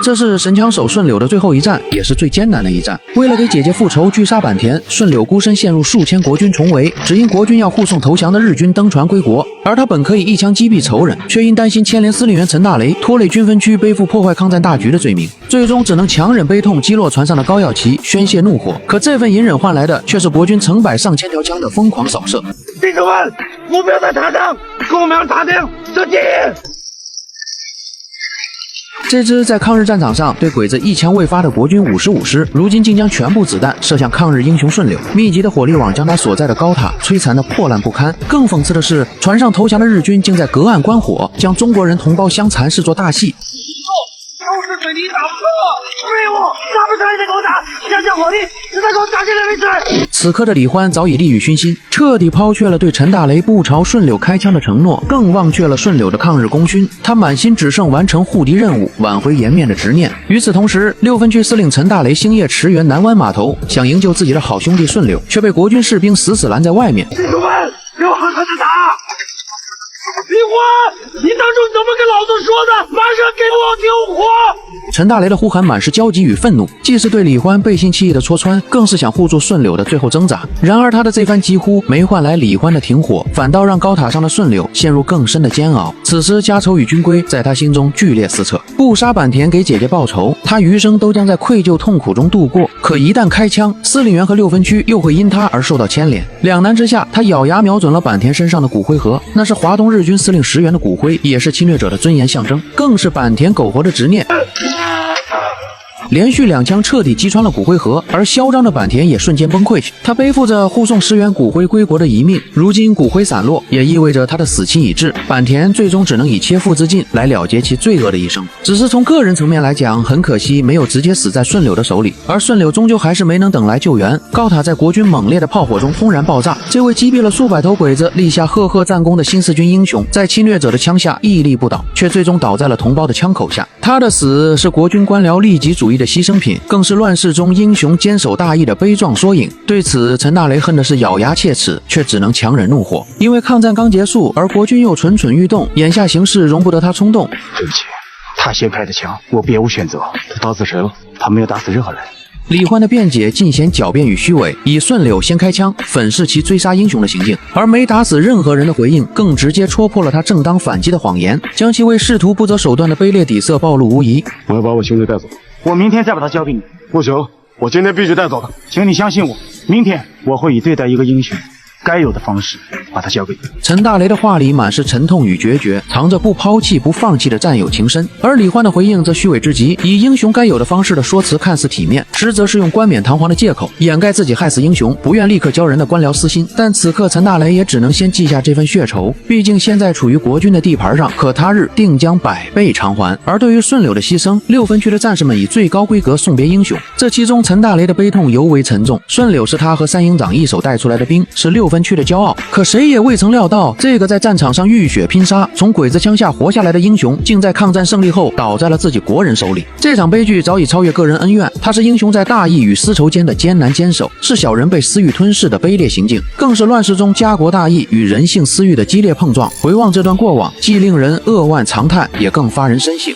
這是神槍手順柳的最後一戰，也是最艱難的一戰。為了給姐姐復仇，拒殺坂田，順柳孤身陷入數千國軍重圍，只因國軍要護送投降的日軍登船歸國，而他本可以一槍擊斃仇人，卻因擔心牽連司令員陳大雷，拖累軍分區背負破壞抗戰大局的罪名，最終只能強忍悲痛擊落船上的高耀旗，宣泄怒火。可這份隱忍換來的卻是國軍成百上千條槍的瘋狂掃射。弟兄們，目標在塔頂，跟我們要塔頂射擊！這支在抗日戰場上对鬼子一槍未發的國軍55師，如今竟將全部子彈射向抗日英雄順柳，密集的火力網將他所在的高塔摧殘得破爛不堪。更諷刺的是，船上投降的日軍竟在隔岸观火，将中國人同胞相残视作大戏。都是水泥打不破，废物，打不出来的给我打，加强火力，直到给我打进来为止。此刻的李歡早已利欲熏心，徹底拋卻了對陳大雷不朝順柳開槍的承諾，更忘卻了順柳的抗日功勳。他滿心只剩完成護敵任務、挽回顏面的執念。與此同時，6分區司令陳大雷星夜馳援南灣碼頭，想營救自己的好兄弟順柳，卻被國軍士兵死死攔在外面。弟兄們，給我狠狠的打！李歡，你當初怎麼跟老子說的？馬上給我救火！陳大雷的呼喊滿是焦急與憤怒，既是對李歡背信棄義的戳穿，更是想護住順柳的最後掙扎。然而他的這番疾呼沒換來李歡的停火，反倒讓高塔上的順柳陷入更深的煎熬。此時家仇與軍規在他心中劇烈撕扯，不殺坂田給姐姐報仇，他餘生都將在愧疚痛苦中度過。可一旦開槍，司令員和6分區又會因他而受到牽連。兩難之下，他咬牙瞄準了坂田身上的骨灰盒，那是華東日軍司令石原的骨灰，也是侵略者的尊嚴象徵，更是坂田苟活的執念。連續2槍徹底擊穿了骨灰盒，而囂張的坂田也瞬間崩潰。他背負着護送石原骨灰歸國的遺命，如今骨灰散落，也意味着他的死期已至。坂田最終只能以切腹自盡來了結其罪惡的一生。只是從個人層面來講，很可惜沒有直接死在順柳的手裡，而順柳終究還是沒能等來救援。高塔在國軍猛烈的炮火中轟然爆炸，這位擊斃了數百頭鬼子、立下赫赫戰功的新四軍英雄，在侵略者的槍下屹立不倒，卻最終倒在了同胞的槍口下。他的死是國軍官僚利己主義的犧牲品，更是亂世中英雄堅守大義的悲壯縮影。對此，陳大雷恨的是咬牙切齒，卻只能強忍怒火。因為抗戰剛結束，而國軍又蠢蠢欲動，眼下形勢容不得他衝動。對不起，他先開的槍，我別無選擇。他打死誰了？他沒有打死任何人。李歡的辯解盡顯狡辯與虛偽，以順柳先開槍粉飾其追殺英雄的行徑，而沒打死任何人的回應更直接戳破了他正當反擊的謊言，將其為仕途不擇手段的卑劣底色暴露無遺。我要把我兄弟帶走，我明天再把他交給你。不行，我今天必須帶走他。請你相信我，明天我會以對待一個英雄該有的方式把他交給你。陳大雷的話裡滿是沉痛與決絕，藏着不拋棄不放棄的戰友情深。而李歡的回應則虛偽至極，以英雄該有的方式的說辭看似體面，實則是用冠冕堂皇的借口掩蓋自己害死英雄不願立刻交人的官僚私心。但此刻陳大雷也只能先記下這份血仇，畢竟現在處於國軍的地盤上，可他日定將百倍償還。而對於順柳的犧牲，6分區的戰士們以最高規格送別英雄，這其中陳大雷的悲痛尤為沉重。順柳是他和三營長一手帶出來的兵，是6分區的驕傲，可誰也未曾料到，這個在戰場上浴血拼殺，從鬼子槍下活下來的英雄，竟在抗戰勝利後倒在了自己國人手裡。這場悲劇早已超越個人恩怨，他是英雄在大義與私仇間的艱難堅守，是小人被私欲吞噬的卑劣行徑，更是亂世中家國大義與人性私欲的激烈碰撞。回望這段過往，既令人扼腕長嘆，也更發人深省。